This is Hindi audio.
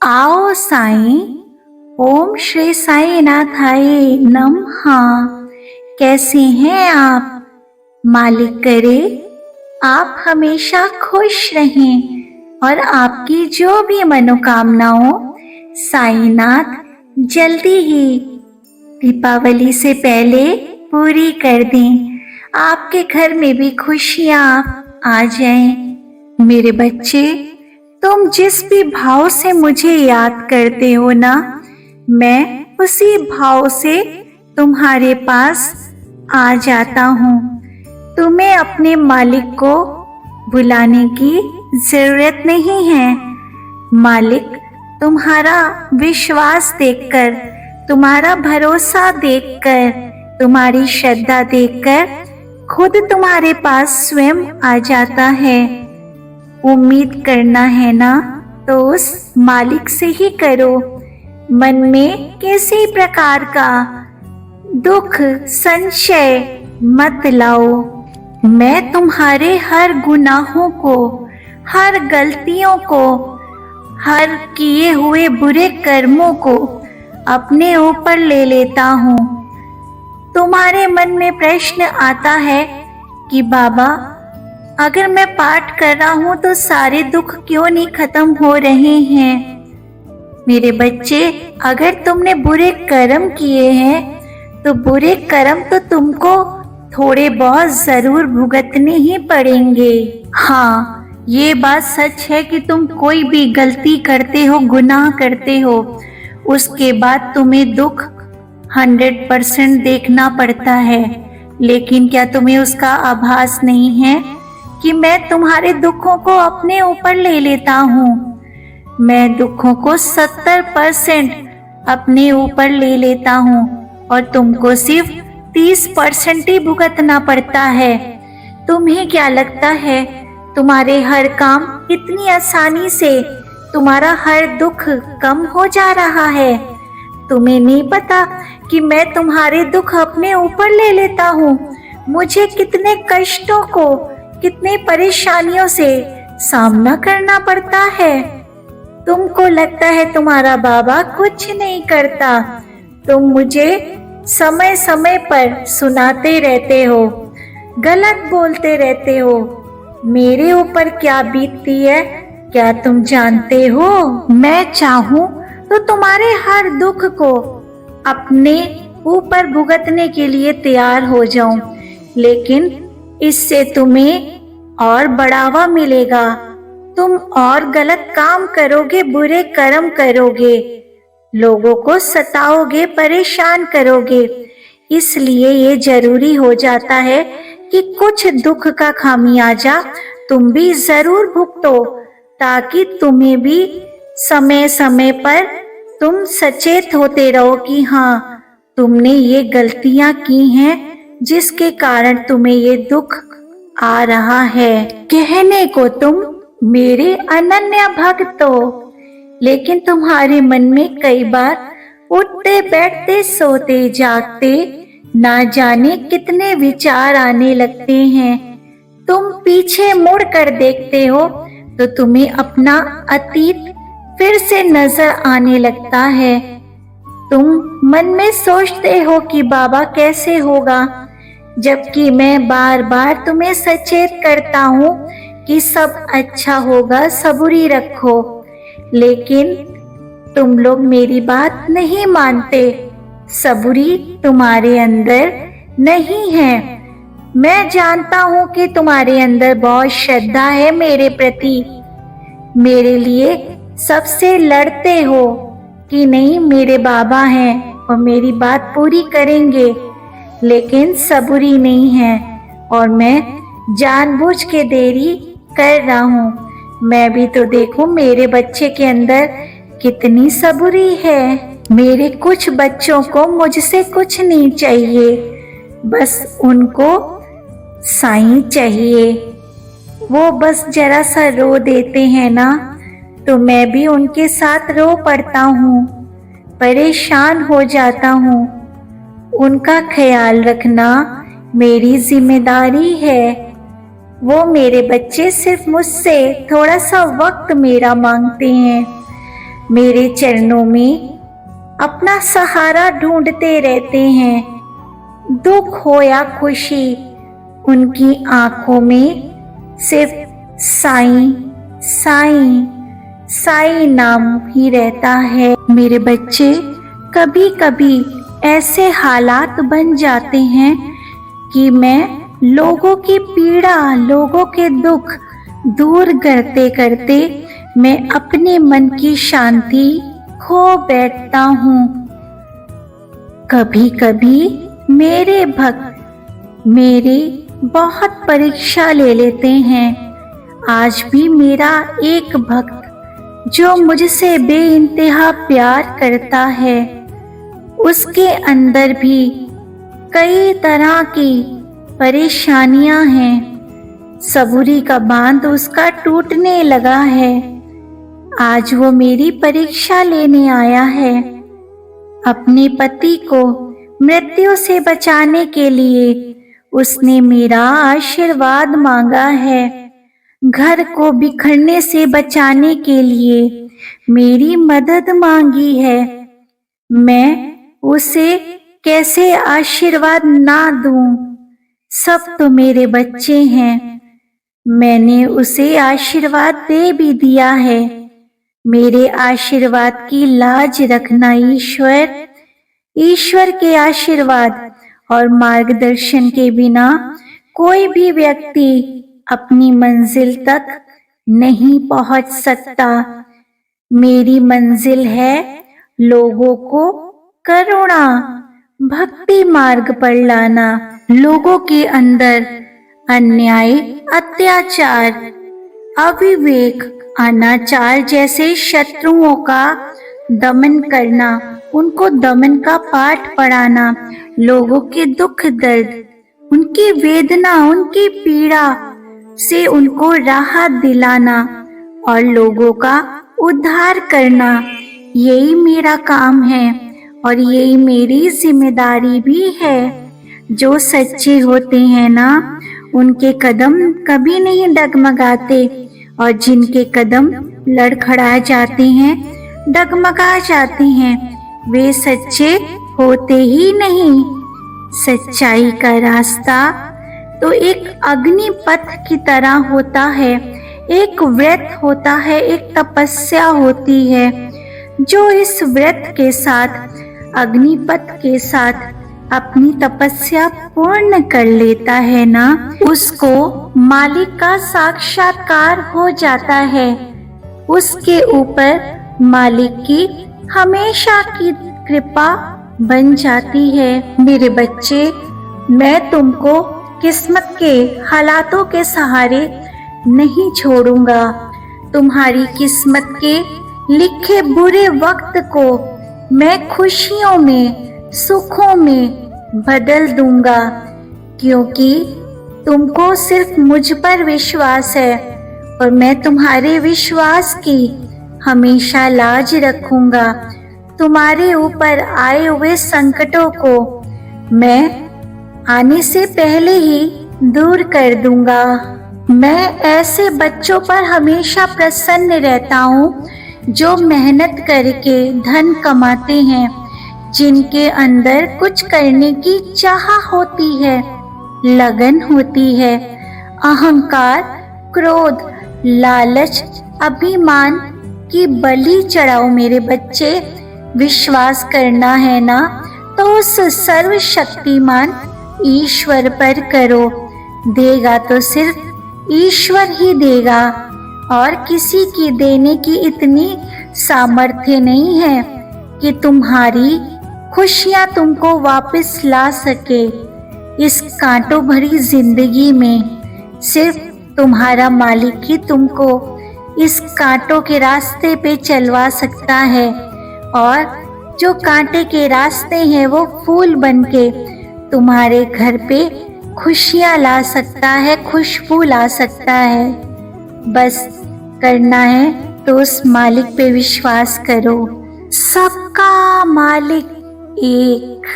आओ साईं। ओम श्री साईनाथाय नमः। कैसे हैं आप? मालिक करे आप हमेशा खुश रहें और आपकी जो भी मनोकामनाओं साईनाथ जल्दी ही दीपावली से पहले पूरी कर दें। आपके घर में भी खुशियां आ जाएं। मेरे बच्चे, तुम जिस भी भाव से मुझे याद करते हो ना, मैं उसी भाव से तुम्हारे पास आ जाता हूँ। तुम्हें अपने मालिक को बुलाने की जरूरत नहीं है। मालिक तुम्हारा विश्वास देखकर, तुम्हारा भरोसा देखकर, तुम्हारी श्रद्धा देखकर खुद तुम्हारे पास स्वयं आ जाता है। उम्मीद करना है ना तो उस मालिक से ही करो। मन में किसी प्रकार का दुख संशय मत लाओ। मैं तुम्हारे हर गुनाहों को, हर गलतियों को, हर किए हुए बुरे कर्मों को अपने ऊपर ले लेता हूँ। तुम्हारे मन में प्रश्न आता है कि बाबा, अगर मैं पाठ कर रहा हूँ तो सारे दुख क्यों नहीं खत्म हो रहे हैं? मेरे बच्चे, अगर तुमने बुरे कर्म किए हैं तो बुरे कर्म तो तुमको थोड़े बहुत जरूर भुगतने ही पड़ेंगे। हाँ, ये बात सच है कि तुम कोई भी गलती करते हो, गुनाह करते हो, उसके बाद तुम्हें दुख 100% देखना पड़ता है। लेकिन क्या तुम्हें उसका आभास नहीं है कि मैं तुम्हारे दुखों को अपने ऊपर ले लेता हूँ? मैं दुखों को 70% अपने ऊपर ले लेता हूँ और तुमको सिर्फ 30% ही भुगतना पड़ता है। तुम्हें क्या लगता है तुम्हारे हर काम इतनी आसानी से, तुम्हारा हर दुख कम हो जा रहा है? तुम्हें नहीं पता कि मैं तुम्हारे दुख अपने ऊपर ले लेता हूँ। मुझे कितने कष्टों को, कितने परेशानियों से सामना करना पड़ता है। तुमको लगता है तुम्हारा बाबा कुछ नहीं करता। तुम मुझे समय समय पर सुनाते रहते हो, गलत बोलते रहते हो। मेरे ऊपर क्या बीतती है क्या तुम जानते हो? मैं चाहूं तो तुम्हारे हर दुख को अपने ऊपर भुगतने के लिए तैयार हो जाऊं, लेकिन इससे तुम्हें और बढ़ावा मिलेगा। तुम और गलत काम करोगे, बुरे कर्म करोगे, लोगों को सताओगे, परेशान करोगे। इसलिए ये जरूरी हो जाता है कि कुछ दुख का खामियाजा तुम भी जरूर भुगतो, ताकि तुम्हें भी समय समय पर तुम सचेत होते रहो कि हाँ, तुमने ये गलतियां की हैं जिसके कारण तुम्हें ये दुख आ रहा है। कहने को तुम मेरे अनन्य भक्त हो, लेकिन तुम्हारे मन में कई बार उठते बैठते सोते जागते ना जाने कितने विचार आने लगते हैं। तुम पीछे मुड़ कर देखते हो तो तुम्हें अपना अतीत फिर से नजर आने लगता है। तुम मन में सोचते हो कि बाबा कैसे होगा, जबकि मैं बार बार तुम्हें सचेत करता हूँ कि सब अच्छा होगा, सबूरी रखो। लेकिन तुम लोग मेरी बात नहीं मानते। सबूरी तुम्हारे अंदर नहीं है। मैं जानता हूँ कि तुम्हारे अंदर बहुत श्रद्धा है मेरे प्रति। मेरे लिए सबसे लड़ते हो कि नहीं, मेरे बाबा हैं और मेरी बात पूरी करेंगे, लेकिन सबूरी नहीं है और मैं जानबूझ के देरी कर रहा हूँ। मैं भी तो देखूं मेरे बच्चे के अंदर कितनी सबूरी है। मेरे कुछ बच्चों को मुझसे कुछ नहीं चाहिए, बस उनको साईं चाहिए। वो बस जरा सा रो देते हैं ना तो मैं भी उनके साथ रो पड़ता हूँ, परेशान हो जाता हूँ। उनका ख्याल रखना मेरी जिम्मेदारी है। वो मेरे बच्चे सिर्फ मुझसे थोड़ा सा वक्त मेरा मांगते हैं। मेरे चरणों में अपना सहारा ढूंढते रहते हैं। दुख हो या खुशी, उनकी आंखों में सिर्फ साईं साईं साईं नाम ही रहता है। मेरे बच्चे, कभी कभी ऐसे हालात बन जाते हैं कि मैं लोगों की पीड़ा, लोगों के दुख दूर करते करते मैं अपने मन की शांति खो बैठता हूँ। कभी कभी मेरे भक्त मेरी बहुत परीक्षा ले लेते हैं। आज भी मेरा एक भक्त जो मुझसे बेइंतहा प्यार करता है, उसके अंदर भी कई तरह की परेशानियां हैं। सबूरी का बांध उसका टूटने लगा है। आज वो मेरी परीक्षा लेने आया है। अपने पति को मृत्यु से बचाने के लिए उसने मेरा आशीर्वाद मांगा है। घर को बिखरने से बचाने के लिए मेरी मदद मांगी है। मैं उसे कैसे आशीर्वाद ना दूं? सब तो मेरे बच्चे हैं। मैंने उसे आशीर्वाद दे भी दिया है। मेरे आशीर्वाद की लाज रखना ईश्वर। ईश्वर के आशीर्वाद और मार्गदर्शन के बिना कोई भी व्यक्ति अपनी मंजिल तक नहीं पहुंच सकता। मेरी मंजिल है लोगों को करुणा, भक्ति मार्ग पर लाना। लोगों के अंदर अन्याय, अत्याचार, अविवेक, अनाचार जैसे शत्रुओं का दमन करना, उनको दमन का पाठ पढ़ाना, लोगों के दुख दर्द, उनकी वेदना, उनकी पीड़ा से उनको राहत दिलाना और लोगों का उद्धार करना, यही मेरा काम है और यही मेरी जिम्मेदारी भी है। जो सच्चे होते हैं ना, उनके कदम कभी नहीं डगमगाते और जिनके कदम लड़खड़ा जाते हैं, डगमगा जाते हैं, वे सच्चे होते ही नहीं। सच्चाई का रास्ता तो एक अग्नि पथ की तरह होता है, एक व्रत होता है, एक तपस्या होती है। जो इस व्रत के साथ, अग्निपथ के साथ अपनी तपस्या पूर्ण कर लेता है ना, उसको मालिक का साक्षात्कार हो जाता है। उसके ऊपर मालिक की हमेशा की कृपा बन जाती है। मेरे बच्चे, मैं तुमको किस्मत के हालातों के सहारे नहीं छोड़ूंगा। तुम्हारी किस्मत के लिखे बुरे वक्त को मैं खुशियों में, सुखों में बदल दूंगा, क्योंकि तुमको सिर्फ मुझ पर विश्वास है और मैं तुम्हारे विश्वास की हमेशा लाज रखूंगा। तुम्हारे ऊपर आए हुए संकटों को मैं आने से पहले ही दूर कर दूंगा। मैं ऐसे बच्चों पर हमेशा प्रसन्न रहता हूँ जो मेहनत करके धन कमाते हैं, जिनके अंदर कुछ करने की चाह होती है, लगन होती है। अहंकार, क्रोध, लालच, अभिमान की बलि चढ़ाओ मेरे बच्चे। विश्वास करना है ना, तो उस सर्वशक्तिमान ईश्वर पर करो। देगा तो सिर्फ ईश्वर ही देगा और किसी की देने की इतनी सामर्थ्य नहीं है कि तुम्हारी खुशियां तुमको वापस ला सके। इस कांटों भरी जिंदगी में सिर्फ तुम्हारा मालिक ही तुमको इस कांटों के रास्ते पे चलवा सकता है, और जो कांटे के रास्ते हैं वो फूल बनके तुम्हारे घर पे खुशियां ला सकता है, खुशबू ला सकता है। बस करना है तो उस मालिक पे विश्वास करो। सबका मालिक एक।